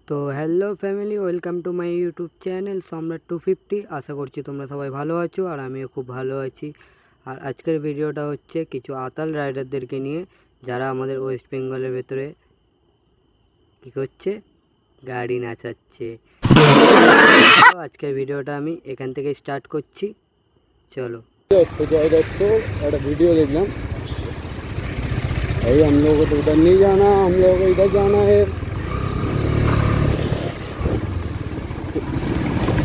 তো hello family, welcome to my YouTube channel সম্রাট 250। আশা করছি তোমরা সবাই ভালো আছো আর আমিও খুব ভালো আছি। আর আজকের ভিডিওটা হচ্ছে কিছু আতাল রাইডারদেরকে নিয়ে, যারা আমাদের ওয়েস্ট বেঙ্গলের ভেতরে কী করছে, গাড়ি নাচাচ্ছে। তো আজকের ভিডিওটা আমি এখান থেকে স্টার্ট করছি, চলো। जय दत्त একটা वीडियो देखलाम भाई। हम लोग को तो उधर नहीं जाना, हम लोग को इधर जाना है।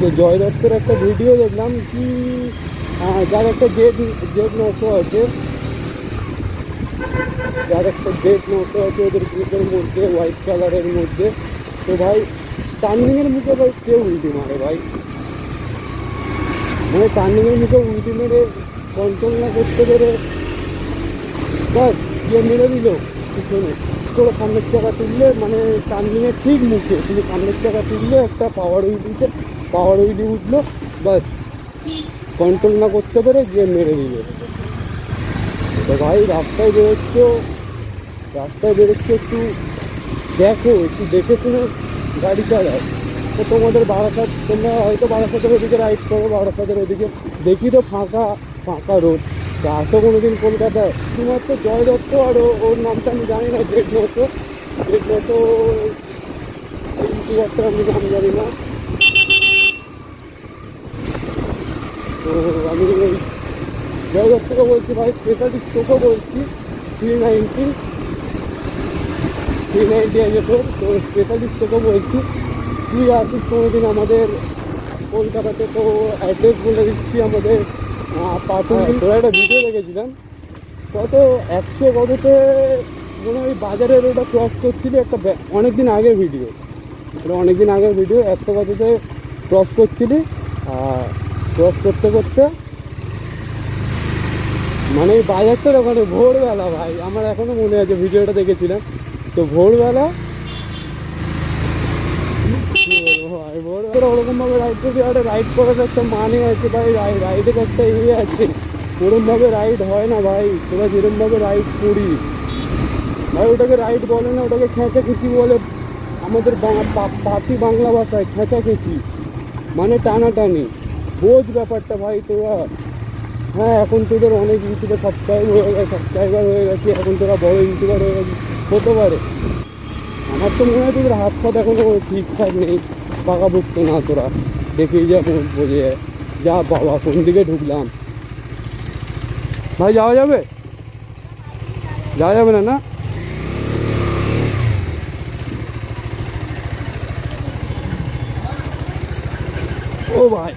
তো জয় দত্তের একটা ভিডিও দেখলাম কি যার একটা জেড জেড 900 আছে, যার একটা জেড 900 আছে ওদের গ্রুপের মধ্যে, হোয়াইট কালারের মধ্যে। তো ভাই টার্নিংয়ের মুখে ভাই কেউ উল্টি মারে ভাই, মানে টার্নিংয়ের মুখে উল্টি মেরে কন্ট্রোল না করতে পেরে বাস গিয়ে মেরে দিল পিছনে করে সামনের চাকা তুললে, মানে টার্নিংয়ের ঠিক মুখে শুধু সামনের চাকা তুললে একটা পাওয়ার হুইলি উঠলো, বাস কন্ট্রোল না করতে পেরে গিয়ে মেরে দিল। তো ভাই রাস্তায় একটু দেখো, একটু দেখে শুনে গাড়ি চালাও। তো তোমাদের বারাসাত, তোমরা হয়তো বারাসাতের ওদিকে রাইড করো, বারাসাতের ওদিকে দেখি তো ফাঁকা ফাঁকা রোড। তো আসো কোনোদিন কলকাতায়, শুধুমাত্র জয় দত্ত আর ওর নামটা আমি জানি না, জেড 900 এই ইউটিউবারটা আমি নাম জানি না। তো আমি ওই জয় দত্তকে বলছি ভাই, স্পেশালিস্ট তোকে বলছি, 390 আছে তোর, তো স্পেশালিস্ট তোকে বলছি তুই আসিস কোনোদিন আমাদের কলকাতাতে। তো অ্যাড্রেস বলে দিচ্ছি আমাদের পাটুলি। তোরা একটা ভিডিও দেখেছিলাম কত 100 কততে মনে হয় বাজারের ওটা ক্রস করছিলি, একটা অনেকদিন আগের ভিডিও, 100 কততে ক্রস করছিলি। ক্রস করতে করতে মানে এই বাজারটার ওখানে ভোরবেলা ভাই, আমার এখনো মনে আছে ভিডিওটা দেখেছিলাম। তো ভোরবেলা ওরকমভাবে রাইড করছি, একটা রাইড করার একটা মানে আছে ভাই, রাইডের একটা ইয়ে আছে, ওরমভাবে রাইড হয় না ভাই। তোরা যেরমভাবে রাইড করি ভাই, ওটাকে রাইড বলে না, ওটাকে খেঁচাখেঁচি বলে আমাদের পাতি বাংলা ভাষায়। খেঁচাখেঁচি মানে টানাটানি, বোঝ ব্যাপারটা ভাই তোরা। হ্যাঁ, এখন তোদের অনেক ইউটিউবে সাবস্ক্রাইবার হয়ে গেছে, এখন তোরা বড় ইউটিউবার হয়ে গেছে, হতে পারে। আমার তো মনে হয় তোদের হাত ফাত এখনো ঠিকঠাক নেই, পাকা বুঝতো না তোরা, দেখেই যা বোঝে যা। বাবা কোন দিকে ঢুকলাম ভাই, যাওয়া যাবে না না? ও ভাই,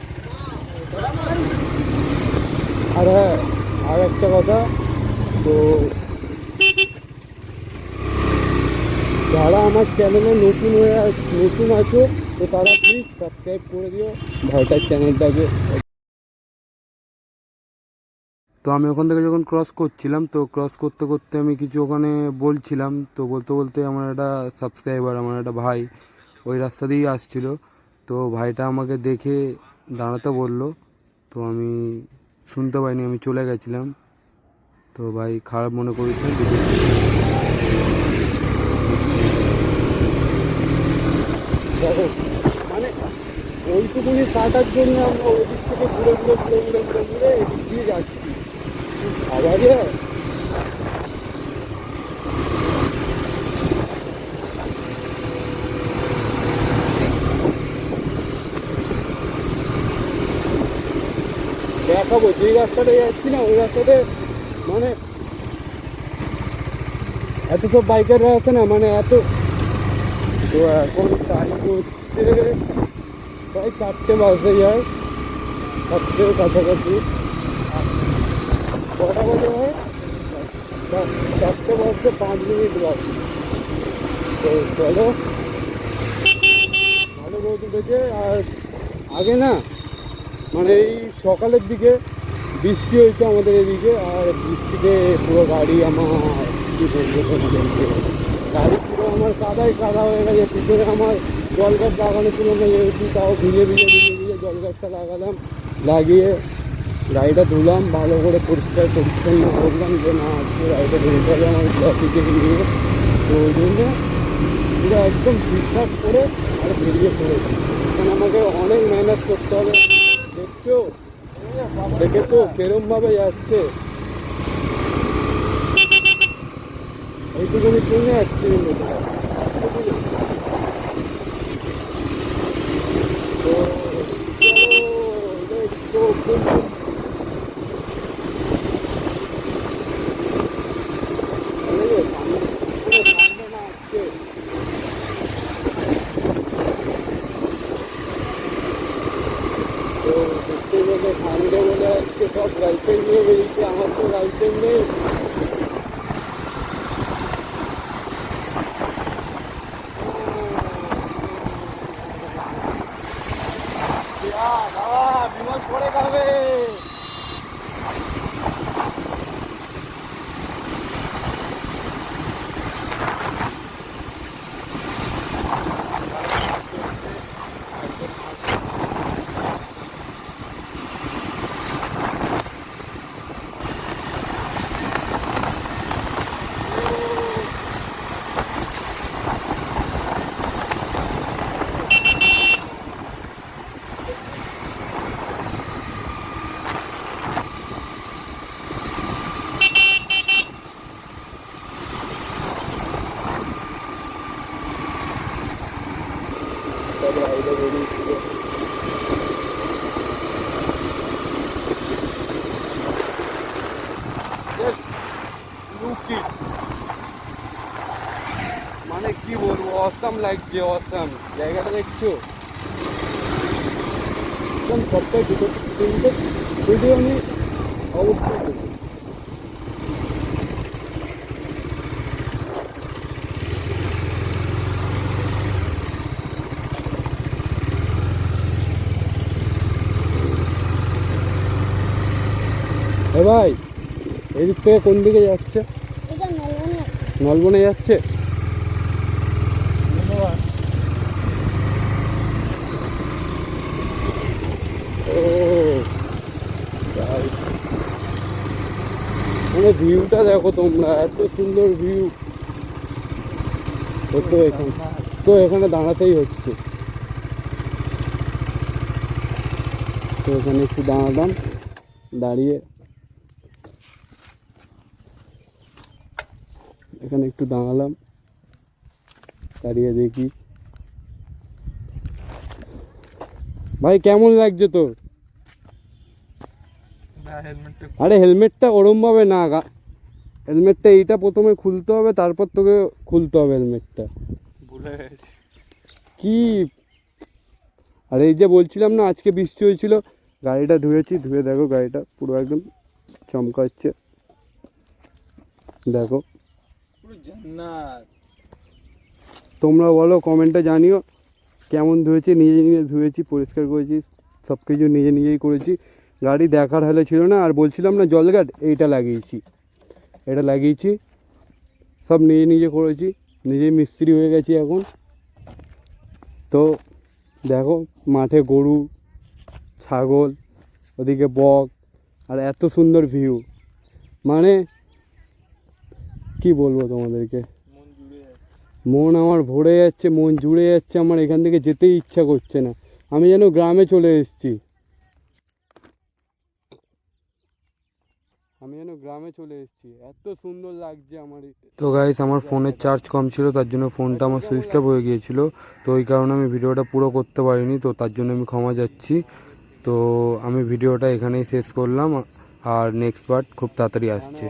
আর হ্যাঁ, আর একটা কথা, তো যারা আমার চ্যানেলে নতুন আছো, তো তারা প্লিজ সাবস্ক্রাইব করে দিও ভাইটার চ্যানেলটাকে। তো আমি ওখান থেকে যখন ক্রস করছিলাম, তো ক্রস করতে করতে আমি কিছু ওখানে বলছিলাম, তো বলতে বলতে আমার একটা সাবস্ক্রাইবার, আমার একটা ভাই ওই রাস্তা দিয়েই আসছিল। তো ভাইটা আমাকে দেখে দাঁড়াতে বললো, তো আমি শুনতে পাইনি, আমি চলে গেছিলাম। তো ভাই খারাপ মনে করেছেন। দেখো মানে ওইটুকুনি কাটার জন্য আমরা ওই দিক থেকে ঘুরে এদিক দিয়ে যাচ্ছি আবার। দেখাবো যেই রাস্তাটা যাচ্ছি না, ওই রাস্তাতে মানে এত সব বাইকাররা আছে না, মানে এত। তো এখন টাইম হচ্ছে প্রায় 4টে বাজে যায়, 4টের কাছাকাছি। কটা বাজে হয়? 4টে বাজতে 5 মিনিট বাজে। তো চলো, ভালো রোদ উঠেছে। আর আগে না মানে এই সকালের দিকে বৃষ্টি হয়েছে আমাদের এদিকে, আর বৃষ্টিতে পুরো গাড়ি আমার কী বলবো, গাড়ি পুরো আমার কাদা হয়ে গেছে। পিছনে আমার জল গাছ লাগানো ছিল না, যেহেতু তাও ভিজে জল গাছটা লাগালাম, লাগিয়ে গাড়িটা ধুলাম ভালো করে, পরিচ্ছন্ন করলাম যে না আজকে গাড়িটা ধুতে হবে আমার ট্রাফিকে নিয়ে। তো ওই জন্য পুরো একদম ঠিকঠাক করে আর বেরিয়ে পড়েছে। এখানে আমাকে অনেক মেহনত করতে হবে। দেখেছো কেরমভাবে যাচ্ছে, এইটুকুনি ট্রেনে অ্যাক্সিডেন্ট হতে পারে। তো চলো, সামনে না আসছে। তো দেখতে গেলে সামনে বলে আজকে সব গার্লফ্রেন্ড নিয়ে বেরিয়েছে, আমার তো গার্লফ্রেন্ড নেই। বিমান পড়ে যাবে। মানে কি বলবো, অসাম লাগছে, অসাম। জায়গাটা দেখছো একদম সবটাই দুটো তিনটে ভিডিও আমি অবশ্যই দেখি। এ ভাই, এদিক থেকে কোন দিকে যাচ্ছে? এটা নলবনে আছে। নলবনে যাচ্ছে। ও তাই। মানে ভিউটা দেখো তোমরা, এত সুন্দর ভিউ। তো এখানে দাঁড়াতেই হচ্ছে। তো এখানে একটু দাঁড়ালাম, দাঁড়িয়ে এখানে একটু দাঁড়ালাম, দাঁড়িয়ে দেখি। ভাই কেমন লাগছে তোর? আরে হেলমেটটা ওরম ভাবে না, হেলমেটটা এইটা প্রথমে খুলতে হবে, তারপর তোকে খুলতে হবে হেলমেটটা। ভুলে গেছি কি। আর এই যে বলছিলাম না আজকে বৃষ্টি হয়েছিল, গাড়িটা ধুয়েছি, ধুয়ে দেখো গাড়িটা পুরো একদম চমকাচ্ছে, দেখো। তোমরা বলো কমেন্টে জানিও কেমন ধুয়েছি। নিজে নিজে ধুয়েছি, পরিষ্কার করেছি, সব কিছু নিজে নিজেই করেছি। গাড়ি দেখার হালে ছিল না। আর বলছিলাম না জল গার্ড, এইটা লাগিয়েছি, এটা লাগিয়েছি, সব নিজে নিজে করেছি, নিজেই মিস্ত্রি হয়ে গেছি এখন। তো দেখো মাঠে গরু, ছাগল, ওদিকে বক, আর এত সুন্দর ভিউ। মানে কি বলবো তোমাদেরকে, মন আমার ভরে যাচ্ছে, মন জুড়ে যাচ্ছে আমার। এখান থেকে যেতেই ইচ্ছা করছে না, আমি যেন গ্রামে চলে এসেছি, এত সুন্দর লাগছে আমার। তো গাইস, আমার ফোনের চার্জ কম ছিল, তার জন্য ফোনটা আমার সুইচ অফ হয়ে গিয়েছিল। তো ওই কারণে আমি ভিডিওটা পুরো করতে পারিনি, তো তার জন্য আমি ক্ষমা যাচ্ছি। তো আমি ভিডিওটা এখানেই শেষ করলাম, আর নেক্সট পার্ট খুব তাড়াতাড়ি আসছে।